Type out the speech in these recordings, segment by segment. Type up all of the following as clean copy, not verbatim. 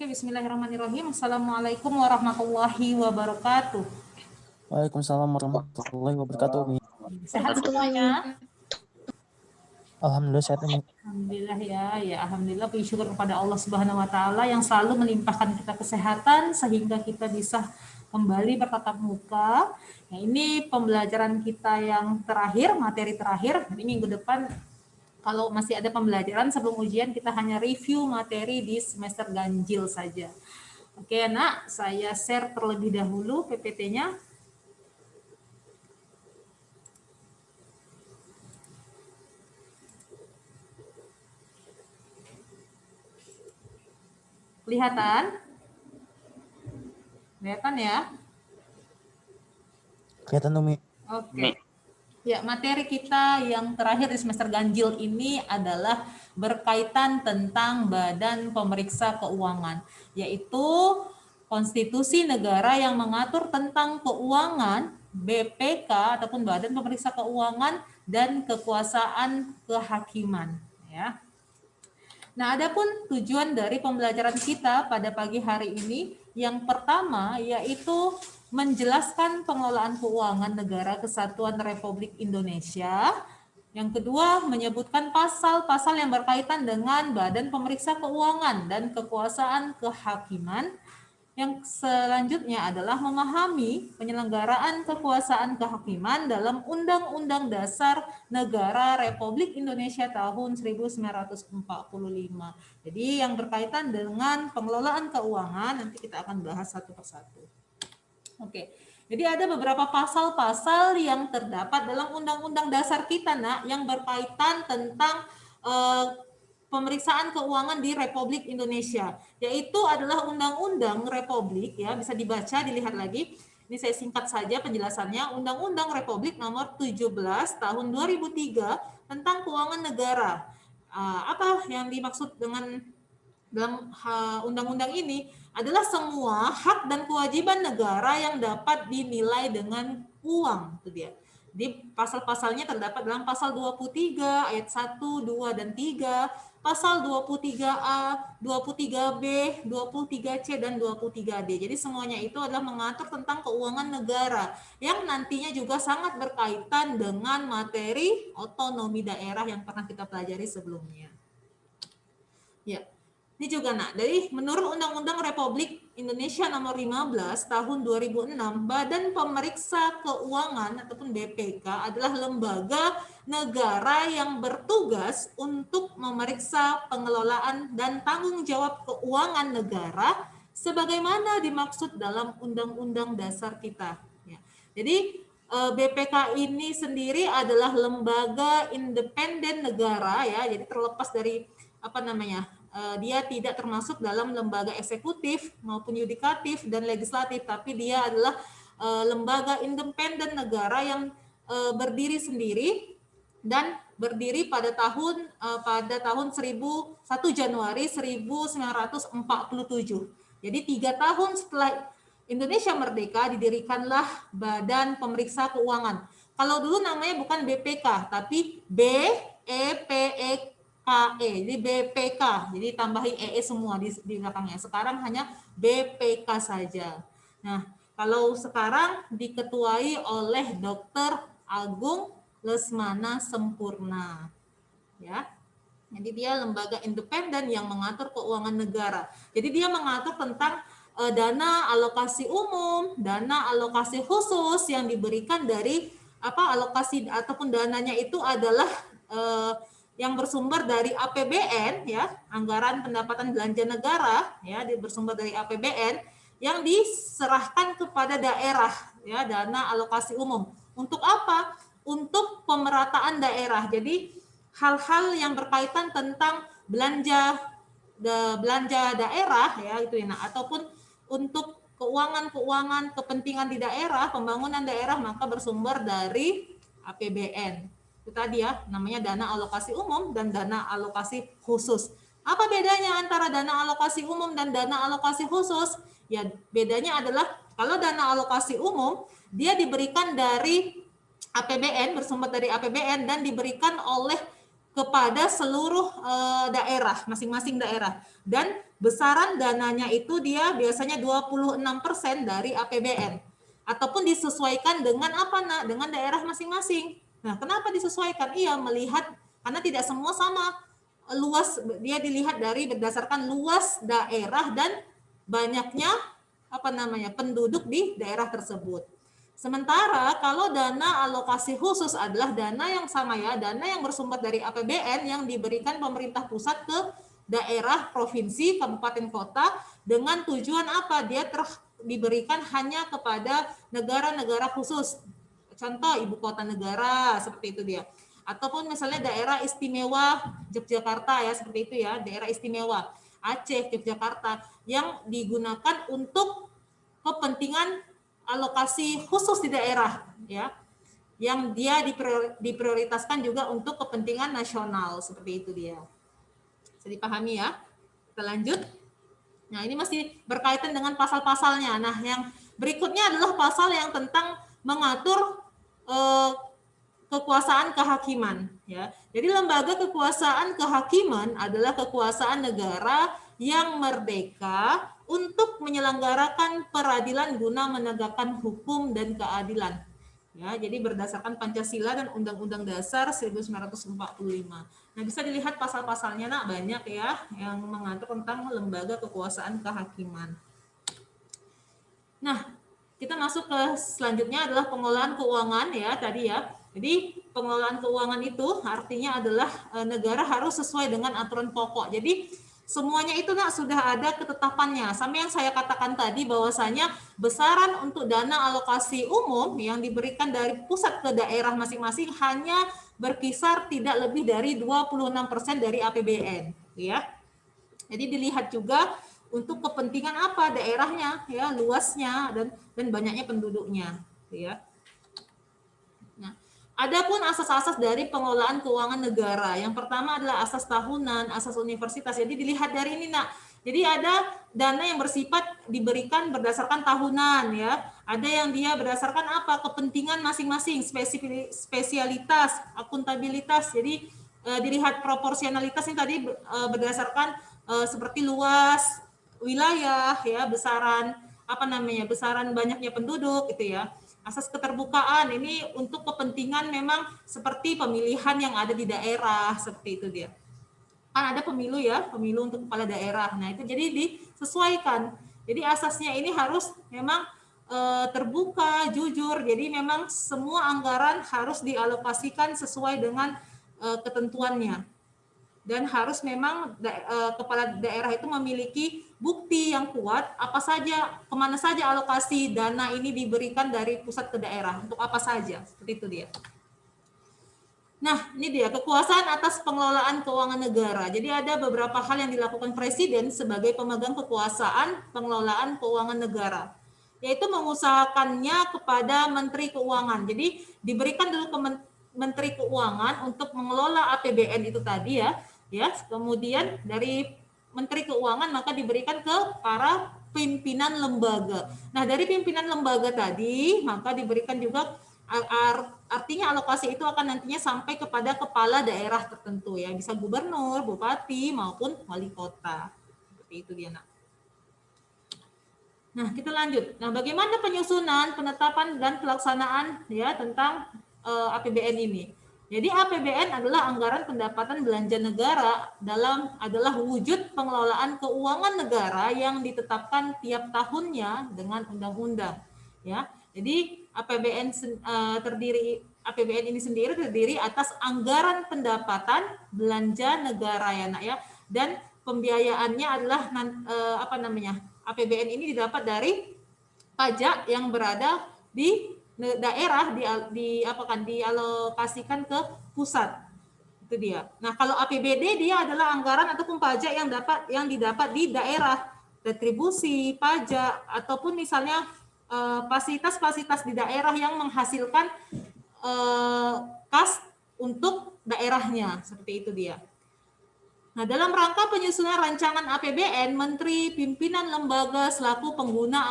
Oke, bismillahirrahmanirrahim. Assalamualaikum warahmatullahi wabarakatuh. Waalaikumsalam warahmatullahi wabarakatuh, Umi. Sehat semuanya? Alhamdulillah sehat, Umi. Alhamdulillah ya. Alhamdulillah, puji syukur kepada Allah Subhanahu wa taala yang selalu melimpahkan kita kesehatan sehingga kita bisa kembali bertatap muka. Nah, ini pembelajaran kita yang terakhir, materi terakhir. Jadi minggu depan kalau masih ada pembelajaran sebelum ujian, kita hanya review materi di semester ganjil saja. Oke, Nak, saya share terlebih dahulu PPT-nya. Kelihatan? Kelihatan ya? Kelihatan, Umi. Oke. Ya, materi kita yang terakhir di semester ganjil ini adalah berkaitan tentang Badan Pemeriksa Keuangan, yaitu konstitusi negara yang mengatur tentang keuangan, BPK ataupun Badan Pemeriksa Keuangan, dan kekuasaan kehakiman. Ya. Nah, adapun tujuan dari pembelajaran kita pada pagi hari ini, yang pertama yaitu menjelaskan pengelolaan keuangan negara Kesatuan Republik Indonesia. Yang kedua, menyebutkan pasal-pasal yang berkaitan dengan Badan Pemeriksa Keuangan dan kekuasaan kehakiman. Yang selanjutnya adalah memahami penyelenggaraan kekuasaan kehakiman dalam Undang-Undang Dasar Negara Republik Indonesia tahun 1945. Jadi yang berkaitan dengan pengelolaan keuangan nanti kita akan bahas satu persatu. Oke. Jadi ada beberapa pasal-pasal yang terdapat dalam Undang-Undang Dasar kita, Nak, yang berkaitan tentang pemeriksaan keuangan di Republik Indonesia, yaitu adalah Undang-Undang Republik, ya, bisa dibaca, dilihat lagi. Ini saya singkat saja penjelasannya. Undang-Undang Republik Nomor 17 Tahun 2003 tentang Keuangan Negara. Apa yang dimaksud dengan dalam undang-undang ini adalah semua hak dan kewajiban negara yang dapat dinilai dengan uang, itu dia. Di pasal-pasalnya terdapat dalam pasal 23 ayat 1, 2 dan 3, pasal 23A, 23B, 23C dan 23D. Jadi semuanya itu adalah mengatur tentang keuangan negara yang nantinya juga sangat berkaitan dengan materi otonomi daerah yang pernah kita pelajari sebelumnya. Ya. Ini juga, Nak, dari menurut Undang-Undang Republik Indonesia Nomor 15 Tahun 2006, Badan Pemeriksa Keuangan ataupun BPK adalah lembaga negara yang bertugas untuk memeriksa pengelolaan dan tanggung jawab keuangan negara sebagaimana dimaksud dalam Undang-Undang Dasar kita. Ya. Jadi BPK ini sendiri adalah lembaga independen negara, ya, jadi terlepas dari dia tidak termasuk dalam lembaga eksekutif maupun yudikatif dan legislatif, tapi dia adalah lembaga independen negara yang berdiri sendiri dan berdiri pada tahun 1 Januari 1947. Jadi 3 tahun setelah Indonesia merdeka didirikanlah Badan Pemeriksa Keuangan. Kalau dulu namanya bukan BPK tapi BEPK. Jadi BPK, jadi tambahin semua di belakangnya. Sekarang hanya BPK saja. Nah, kalau sekarang diketuai oleh Dr. Agung Lesmana Sempurna. Ya. Jadi dia lembaga independen yang mengatur keuangan negara. Jadi dia mengatur tentang dana alokasi umum, dana alokasi khusus yang diberikan dari alokasi ataupun dananya itu adalah yang bersumber dari APBN, ya, anggaran pendapatan belanja negara, ya, bersumber dari APBN yang diserahkan kepada daerah, ya, dana alokasi umum. Untuk apa? Untuk pemerataan daerah. Jadi hal-hal yang berkaitan tentang belanja daerah, ya, itu ya, ataupun untuk keuangan kepentingan di daerah, pembangunan daerah, maka bersumber dari APBN. Itu tadi, ya, namanya dana alokasi umum dan dana alokasi khusus. Apa bedanya antara dana alokasi umum dan dana alokasi khusus? Ya, bedanya adalah kalau dana alokasi umum dia diberikan dari APBN, bersumber dari APBN dan diberikan oleh kepada seluruh daerah, masing-masing daerah. Dan besaran dananya itu dia biasanya 26% dari APBN. Ataupun disesuaikan dengan apa, Nak? Dengan daerah masing-masing. Nah, kenapa disesuaikan? Iya, melihat karena tidak semua sama luas, dia dilihat dari berdasarkan luas daerah dan banyaknya penduduk di daerah tersebut. Sementara kalau dana alokasi khusus adalah dana yang sama ya, dana yang bersumber dari APBN yang diberikan pemerintah pusat ke daerah, provinsi, kabupaten, kota dengan tujuan apa? Dia diberikan hanya kepada negara-negara khusus. Contoh ibu kota negara seperti itu dia. Ataupun misalnya daerah istimewa Yogyakarta ya, seperti itu ya, daerah istimewa Aceh, Yogyakarta yang digunakan untuk kepentingan alokasi khusus di daerah ya, yang dia diprioritaskan juga untuk kepentingan nasional, seperti itu dia. Bisa dipahami ya? Kita lanjut. Nah, ini masih berkaitan dengan pasal-pasalnya. Nah, yang berikutnya adalah pasal yang tentang mengatur kekuasaan kehakiman ya. Jadi lembaga kekuasaan kehakiman adalah kekuasaan negara yang merdeka untuk menyelenggarakan peradilan guna menegakkan hukum dan keadilan. Ya, jadi berdasarkan Pancasila dan Undang-Undang Dasar 1945. Nah, bisa dilihat pasal-pasalnya, Nak, banyak ya yang mengatur tentang lembaga kekuasaan kehakiman. Nah, kita masuk ke selanjutnya adalah pengelolaan keuangan ya tadi ya. Jadi pengelolaan keuangan itu artinya adalah negara harus sesuai dengan aturan pokok. Jadi semuanya itu, Nak, sudah ada ketetapannya. Sama yang saya katakan tadi bahwasanya besaran untuk dana alokasi umum yang diberikan dari pusat ke daerah masing-masing hanya berkisar tidak lebih dari 26% dari APBN, ya. Jadi dilihat juga untuk kepentingan apa daerahnya, ya, luasnya dan banyaknya penduduknya, ya. Adapun asas-asas dari pengelolaan keuangan negara, yang pertama adalah asas tahunan, asas universitas. Jadi dilihat dari ini, Nak. Jadi ada dana yang bersifat diberikan berdasarkan tahunan ya. Ada yang dia berdasarkan apa? Kepentingan masing-masing, spesialitas, akuntabilitas. Jadi dilihat proporsionalitas ini tadi berdasarkan seperti luas wilayah ya, besaran besaran banyaknya penduduk gitu ya. Asas keterbukaan ini untuk kepentingan memang seperti pemilihan yang ada di daerah, seperti itu dia. Kan ada pemilu ya, pemilu untuk kepala daerah. Nah, itu jadi disesuaikan. Jadi asasnya ini harus memang terbuka, jujur. Jadi memang semua anggaran harus dialokasikan sesuai dengan ketentuannya. Dan harus memang kepala daerah itu memiliki bukti yang kuat apa saja, kemana saja alokasi dana ini diberikan dari pusat ke daerah, untuk apa saja, seperti itu dia. Nah, ini dia kekuasaan atas pengelolaan keuangan negara. Jadi ada beberapa hal yang dilakukan Presiden sebagai pemegang kekuasaan pengelolaan keuangan negara, yaitu mengusahakannya kepada Menteri Keuangan. Jadi diberikan dulu ke Menteri Keuangan untuk mengelola APBN itu tadi ya. Kemudian dari Menteri Keuangan maka diberikan ke para pimpinan lembaga. Nah, dari pimpinan lembaga tadi maka diberikan juga artinya alokasi itu akan nantinya sampai kepada kepala daerah tertentu ya, bisa gubernur, bupati maupun wali kota. Seperti itu dia, Nak. Nah, kita lanjut. Nah, bagaimana penyusunan, penetapan dan pelaksanaan ya tentang APBN ini? Jadi APBN adalah anggaran pendapatan belanja negara adalah wujud pengelolaan keuangan negara yang ditetapkan tiap tahunnya dengan undang-undang. Ya, jadi APBN ini sendiri terdiri atas anggaran pendapatan belanja negara ya, Nak ya, dan pembiayaannya adalah APBN ini didapat dari pajak yang berada di daerah dialokasikan ke pusat. Itu dia. Nah, kalau APBD dia adalah anggaran ataupun pajak yang didapat di daerah, retribusi, pajak ataupun misalnya fasilitas-fasilitas di daerah yang menghasilkan kas untuk daerahnya, seperti itu dia. Nah, dalam rangka penyusunan rancangan APBN, Menteri Pimpinan Lembaga selaku pengguna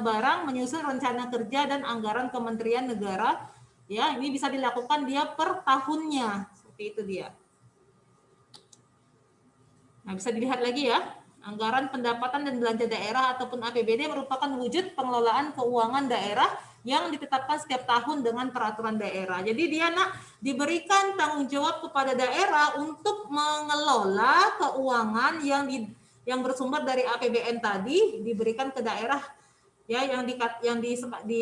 barang menyusun rencana kerja dan anggaran Kementerian Negara. Ya, ini bisa dilakukan dia per tahunnya, seperti itu dia. Nah, bisa dilihat lagi ya, anggaran pendapatan dan belanja daerah ataupun APBD merupakan wujud pengelolaan keuangan daerah yang ditetapkan setiap tahun dengan peraturan daerah. Jadi dia diberikan tanggung jawab kepada daerah untuk mengelola keuangan yang bersumber dari APBN tadi, diberikan ke daerah ya,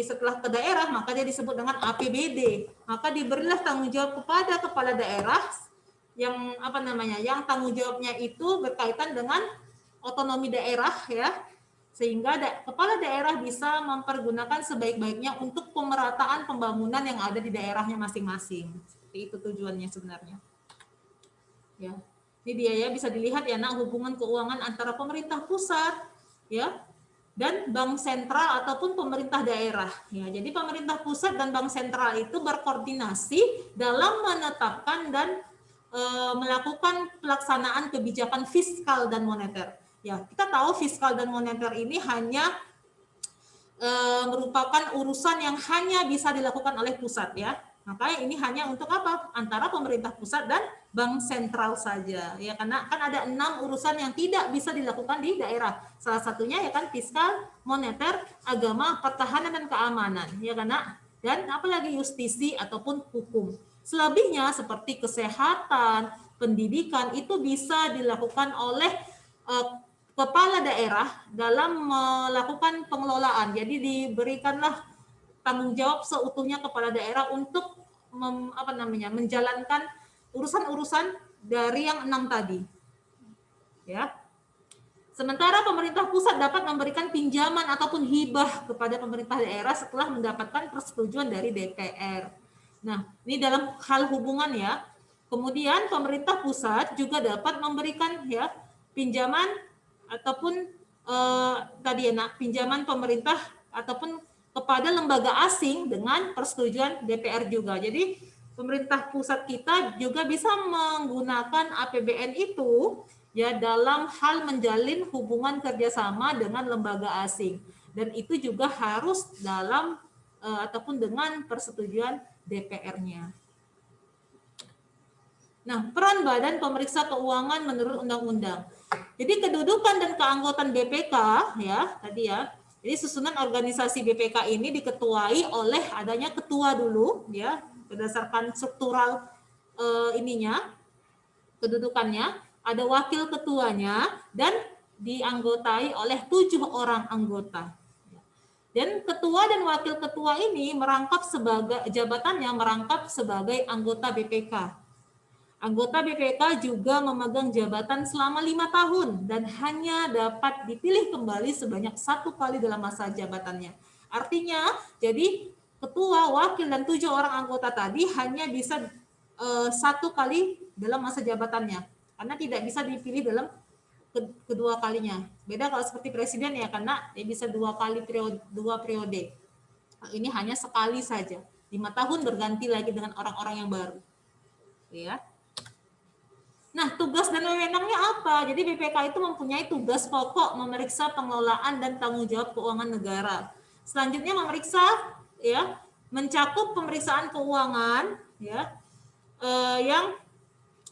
setelah ke daerah maka dia disebut dengan APBD. Maka diberilah tanggung jawab kepada kepala daerah yang yang tanggung jawabnya itu berkaitan dengan otonomi daerah ya, sehingga kepala daerah bisa mempergunakan sebaik-baiknya untuk pemerataan pembangunan yang ada di daerahnya masing-masing. Seperti itu tujuannya sebenarnya. Ya. Ini dia ya, bisa dilihat ya hubungan keuangan antara pemerintah pusat ya dan bank sentral ataupun pemerintah daerah ya. Jadi pemerintah pusat dan bank sentral itu berkoordinasi dalam menetapkan dan melakukan pelaksanaan kebijakan fiskal dan moneter. Ya, kita tahu fiskal dan moneter ini hanya merupakan urusan yang hanya bisa dilakukan oleh pusat ya. Makanya ini hanya untuk apa? Antara pemerintah pusat dan bank sentral saja. Ya, karena kan ada 6 urusan yang tidak bisa dilakukan di daerah. Salah satunya ya kan fiskal, moneter, agama, pertahanan dan keamanan. Ya karena dan apalagi justisi ataupun hukum. Selebihnya seperti kesehatan, pendidikan itu bisa dilakukan oleh kepala daerah dalam melakukan pengelolaan. Jadi diberikanlah tanggung jawab seutuhnya kepala daerah untuk menjalankan urusan-urusan dari yang 6 tadi. Ya. Sementara pemerintah pusat dapat memberikan pinjaman ataupun hibah kepada pemerintah daerah setelah mendapatkan persetujuan dari DPR. Nah, ini dalam hal hubungan ya. Kemudian pemerintah pusat juga dapat memberikan ya pinjaman ataupun pinjaman pemerintah ataupun kepada lembaga asing dengan persetujuan DPR juga. Jadi pemerintah pusat kita juga bisa menggunakan APBN itu ya dalam hal menjalin hubungan kerjasama dengan lembaga asing, dan itu juga harus dalam ataupun dengan persetujuan DPR-nya. Nah, peran Badan Pemeriksa Keuangan menurut undang-undang. Jadi kedudukan dan keanggotaan BPK ya tadi ya. Jadi susunan organisasi BPK ini diketuai oleh adanya ketua dulu ya, berdasarkan struktural kedudukannya, ada wakil ketuanya dan dianggotai oleh 7 orang anggota. Dan ketua dan wakil ketua ini jabatannya merangkap sebagai anggota BPK. Anggota BPK juga memegang jabatan selama 5 tahun dan hanya dapat dipilih kembali sebanyak 1 kali dalam masa jabatannya. Artinya, jadi ketua, wakil, dan 7 orang anggota tadi hanya bisa 1 kali dalam masa jabatannya, karena tidak bisa dipilih dalam kedua kalinya. Beda kalau seperti presiden ya, karena dia bisa 2 periode. Ini hanya sekali saja. 5 tahun berganti lagi dengan orang-orang yang baru. Ya. Nah, tugas dan wewenangnya apa? Jadi BPK itu mempunyai tugas pokok memeriksa pengelolaan dan tanggung jawab keuangan negara. Selanjutnya memeriksa ya, mencakup pemeriksaan keuangan ya yang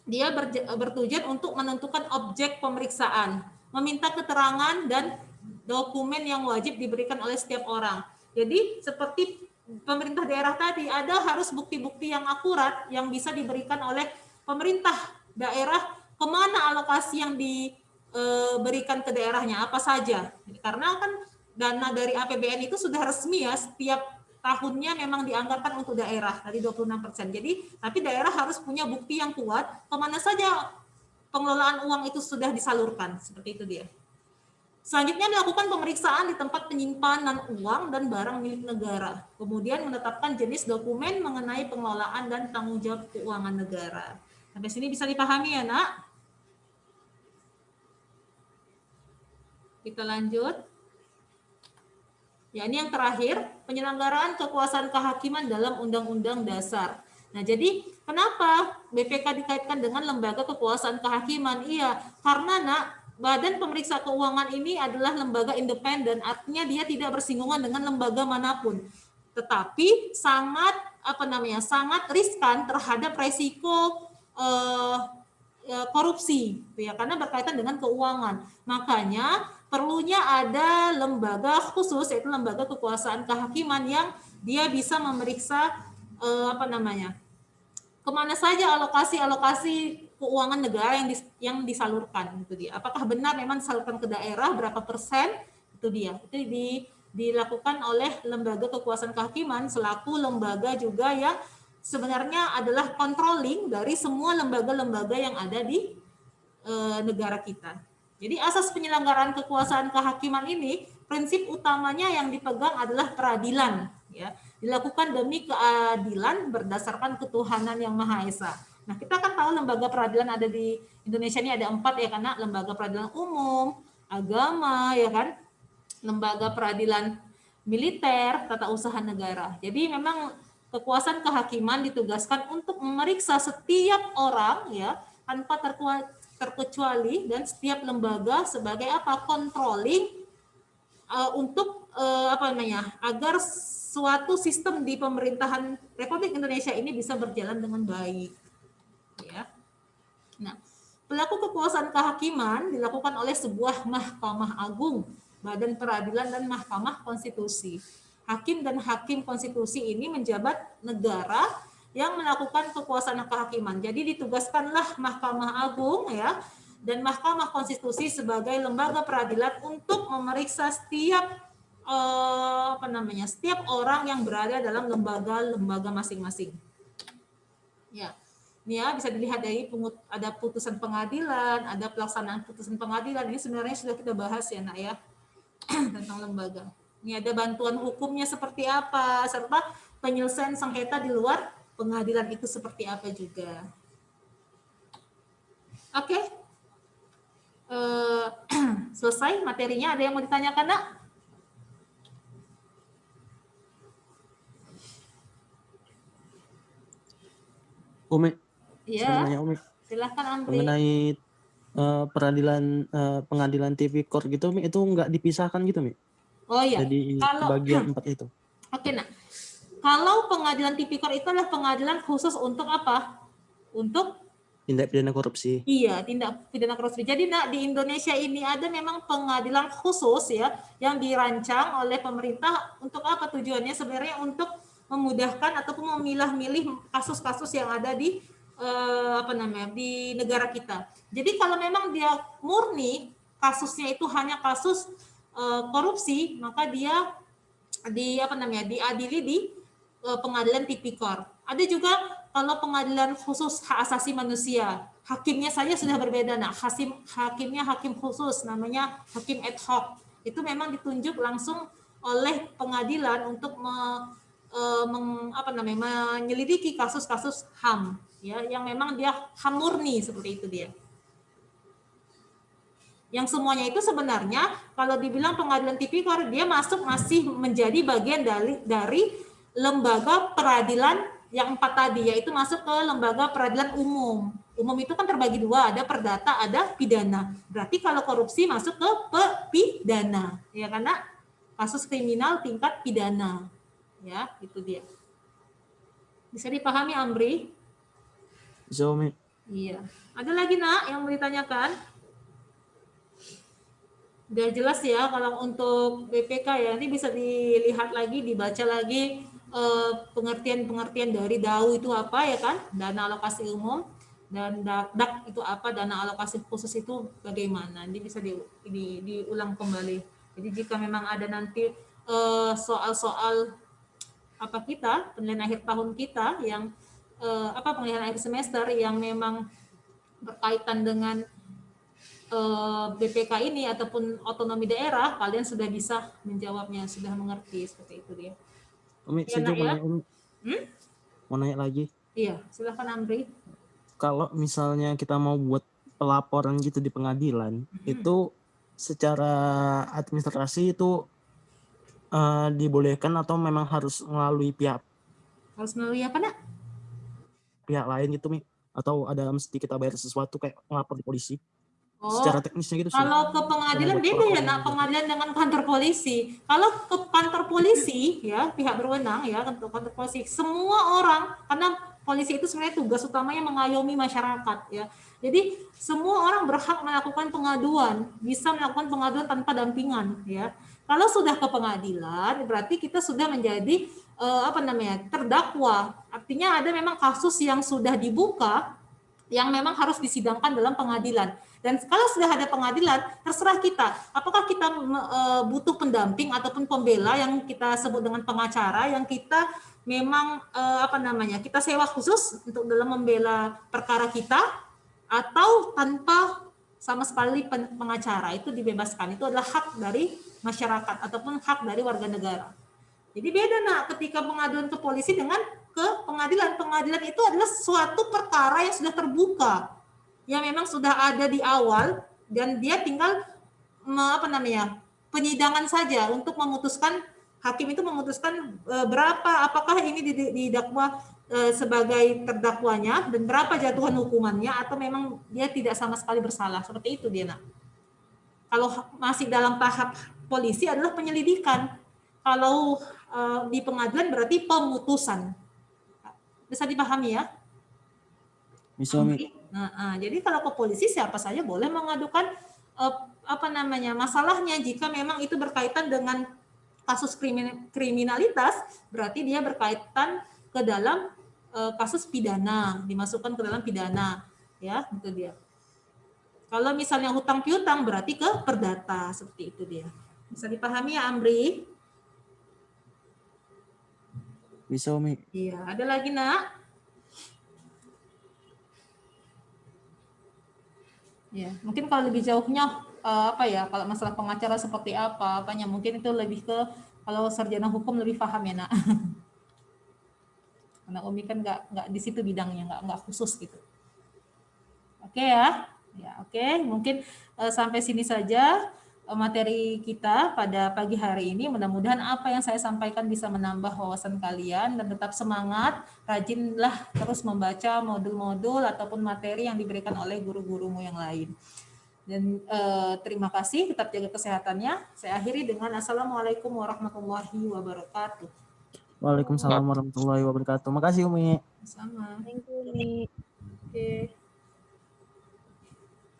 dia bertujuan untuk menentukan objek pemeriksaan, meminta keterangan dan dokumen yang wajib diberikan oleh setiap orang. Jadi seperti pemerintah daerah tadi, ada harus bukti-bukti yang akurat yang bisa diberikan oleh pemerintah daerah, kemana alokasi yang diberikan ke daerahnya, apa saja. Karena kan dana dari APBN itu sudah resmi ya, setiap tahunnya memang dianggarkan untuk daerah dari 26%. Jadi, tapi daerah harus punya bukti yang kuat kemana saja pengelolaan uang itu sudah disalurkan. Seperti itu dia. Selanjutnya dilakukan pemeriksaan di tempat penyimpanan uang dan barang milik negara. Kemudian menetapkan jenis dokumen mengenai pengelolaan dan tanggung jawab keuangan negara. Sampai sini bisa dipahami ya, Nak? Kita lanjut. Ya, ini yang terakhir, penyelenggaraan kekuasaan kehakiman dalam Undang-Undang Dasar. Nah, jadi kenapa BPK dikaitkan dengan lembaga kekuasaan kehakiman? Iya, karena Badan Pemeriksa Keuangan ini adalah lembaga independen, artinya dia tidak bersinggungan dengan lembaga manapun. Tetapi sangat sangat riskan terhadap resiko korupsi, ya, karena berkaitan dengan keuangan. Makanya perlunya ada lembaga khusus, yaitu lembaga kekuasaan kehakiman yang dia bisa memeriksa kemana saja alokasi keuangan negara yang disalurkan, itu dia. Apakah benar memang disalurkan ke daerah, berapa persen, itu dia. Itu dilakukan oleh lembaga kekuasaan kehakiman selaku lembaga juga yang sebenarnya adalah controlling dari semua lembaga-lembaga yang ada di negara kita. Jadi asas penyelenggaraan kekuasaan kehakiman ini, prinsip utamanya yang dipegang adalah peradilan, ya, dilakukan demi keadilan berdasarkan ketuhanan yang Maha Esa. Nah, kita kan tahu lembaga peradilan ada di Indonesia ini ada 4 ya, karena lembaga peradilan umum, agama, ya kan, lembaga peradilan militer, tata usaha negara. Jadi memang kekuasaan kehakiman ditugaskan untuk memeriksa setiap orang, ya, tanpa terkecuali, dan setiap lembaga sebagai apa? Controlling untuk agar suatu sistem di pemerintahan Republik Indonesia ini bisa berjalan dengan baik, ya. Nah, pelaku kekuasaan kehakiman dilakukan oleh sebuah Mahkamah Agung, Badan Peradilan, dan Mahkamah Konstitusi. Hakim dan hakim konstitusi ini menjabat negara yang melakukan kekuasaan kehakiman. Jadi ditugaskanlah Mahkamah Agung, ya, dan Mahkamah Konstitusi sebagai lembaga peradilan untuk memeriksa setiap setiap orang yang berada dalam lembaga-lembaga masing-masing. Ya. Ini ya bisa dilihat dari ada putusan pengadilan, ada pelaksanaan putusan pengadilan. Ini sebenarnya sudah kita bahas ya, Nak, ya, tentang lembaga. Ini ada bantuan hukumnya seperti apa, serta penyelesaian sengketa di luar pengadilan itu seperti apa juga. Oke. Selesai materinya. Ada yang mau ditanyakan, Nak? Umi, Iya. Umi. Silahkan, Amri. Mengenai pengadilan tipikor gitu, Umi, itu nggak dipisahkan gitu, Mi? Oh iya. Jadi bagian 4 itu. Oke, Nak. Kalau pengadilan tipikor itu adalah pengadilan khusus untuk apa? Untuk tindak pidana korupsi. Iya, tindak pidana korupsi. Jadi, Nak, di Indonesia ini ada memang pengadilan khusus, ya, yang dirancang oleh pemerintah untuk apa tujuannya? Sebenarnya untuk memudahkan ataupun memilah-milih kasus-kasus yang ada di di negara kita. Jadi kalau memang dia murni kasusnya itu hanya kasus korupsi, maka dia diadili di pengadilan tipikor. Ada juga kalau pengadilan khusus hak asasi manusia, hakimnya saja sudah berbeda. Nah, hakimnya hakim khusus, namanya hakim ad hoc. Itu memang ditunjuk langsung oleh pengadilan untuk menyelidiki kasus-kasus HAM, ya, yang memang dia HAM murni, seperti itu dia. Yang semuanya itu sebenarnya kalau dibilang pengadilan tipikor, dia masih menjadi bagian dari lembaga peradilan yang 4 tadi, yaitu masuk ke lembaga peradilan umum. Umum itu kan terbagi 2, ada perdata, ada pidana. Berarti kalau korupsi masuk ke pidana, ya, karena kasus kriminal tingkat pidana. Ya, itu dia. Bisa dipahami, Amri? Bisa, Umi. Iya. Ada lagi, Nak, yang mau ditanyakan? Udah jelas ya kalau untuk BPK, ya. Nanti bisa dilihat lagi, dibaca lagi pengertian-pengertian dari DAU itu apa, ya kan? Dana alokasi umum, dan DAK itu apa, dana alokasi khusus itu bagaimana. Ini bisa diulang kembali. Jadi jika memang ada nanti soal-soal penilaian akhir tahun kita yang penilaian akhir semester yang memang berkaitan dengan BPK ini ataupun otonomi daerah, kalian sudah bisa menjawabnya, sudah mengerti, seperti itu dia. Umi, Ya, Nak, ya? Mau nanya lagi? Iya, silakan, Amri. Kalau misalnya kita mau buat pelaporan gitu di pengadilan, itu secara administrasi itu dibolehkan atau memang harus melalui pihak? Harus melalui apa, Nak? Pihak lain gitu, Mi? Atau ada mesti kita bayar sesuatu kayak melapor di polisi? Oh, secara teknisnya gitu sih. Kalau ke pengadilan beda ya, Nak, pengadilan dengan kantor polisi. Kalau ke kantor polisi, ya, pihak berwenang, ya, untuk kantor polisi, semua orang, karena polisi itu sebenarnya tugas utamanya mengayomi masyarakat ya. Jadi semua orang berhak melakukan pengaduan, bisa melakukan pengaduan tanpa dampingan ya. Kalau sudah ke pengadilan berarti kita sudah menjadi terdakwa. Artinya ada memang kasus yang sudah dibuka yang memang harus disidangkan dalam pengadilan. Dan kalau sudah ada pengadilan, terserah kita. Apakah kita butuh pendamping ataupun pembela yang kita sebut dengan pengacara, yang kita memang kita sewa khusus untuk dalam membela perkara kita, atau tanpa sama sekali pengacara, itu dibebaskan. Itu adalah hak dari masyarakat ataupun hak dari warga negara. Jadi beda ketika pengaduan ke polisi dengan ke pengadilan. Pengadilan itu adalah suatu perkara yang sudah terbuka, yang memang sudah ada di awal dan dia tinggal penyidangan saja untuk memutuskan, hakim itu memutuskan berapa, apakah ini didakwa sebagai terdakwanya dan berapa jatuhan hukumannya, atau memang dia tidak sama sekali bersalah. Seperti itu dia. Kalau masih dalam tahap polisi adalah penyelidikan. Kalau di pengadilan berarti pemutusan. Bisa dipahami ya? Bisa, Mi. Jadi kalau ke polisi siapa saja boleh mengadukan masalahnya. Jika memang itu berkaitan dengan kasus kriminalitas, berarti dia berkaitan ke dalam kasus pidana, dimasukkan ke dalam pidana, ya, itu dia. Kalau misalnya hutang piutang berarti ke perdata, seperti itu dia. Bisa dipahami ya, Amri? Bisa, Umi. Iya, ada lagi, Nak? Ya, mungkin kalau lebih jauhnya kalau masalah pengacara seperti apanya, mungkin itu lebih ke kalau sarjana hukum lebih paham ya, Nak. Karena Umi kan nggak di situ bidangnya, nggak khusus gitu. Oke ya, oke. Mungkin sampai sini saja materi kita pada pagi hari ini. Mudah-mudahan apa yang saya sampaikan bisa menambah wawasan kalian, dan tetap semangat, rajinlah terus membaca modul-modul ataupun materi yang diberikan oleh guru-gurumu yang lain. Dan terima kasih, tetap jaga kesehatannya. Saya akhiri dengan Assalamualaikum warahmatullahi wabarakatuh. Waalaikumsalam warahmatullahi wabarakatuh. Makasih, Umi. Sama. Thank you, Umi. Oke.